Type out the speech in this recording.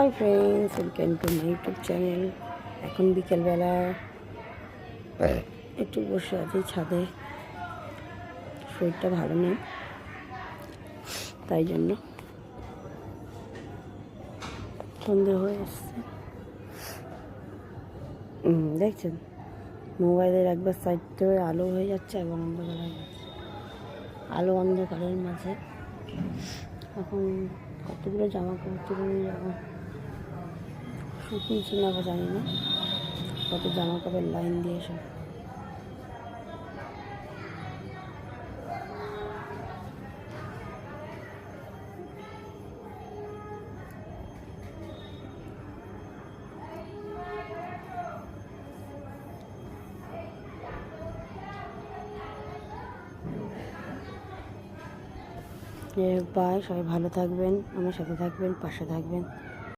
Hi friends, welcome to my YouTube channel. এখন বিকেলবেলা একটু বসে আছি ছাদে, শরীরটা ভালো নেই তাই জন্য সন্ধে হয়ে এসছে। দেখছেন মোবাইলের একবার সাইড থেকে আলো হয়ে যাচ্ছে, একবার অন্ধকার হয়ে যাচ্ছে। আলো অন্ধকারের মাঝে এখন কতগুলো জামা কাপড় তুলে নিয়ে যাবো, শুকিয়েছি না জানি না, কত জামা কাপড় লাইন দিয়ে সব। বাই, সবাই ভালো থাকবেন, আমার সাথে থাকবেন, পাশে থাকবেন।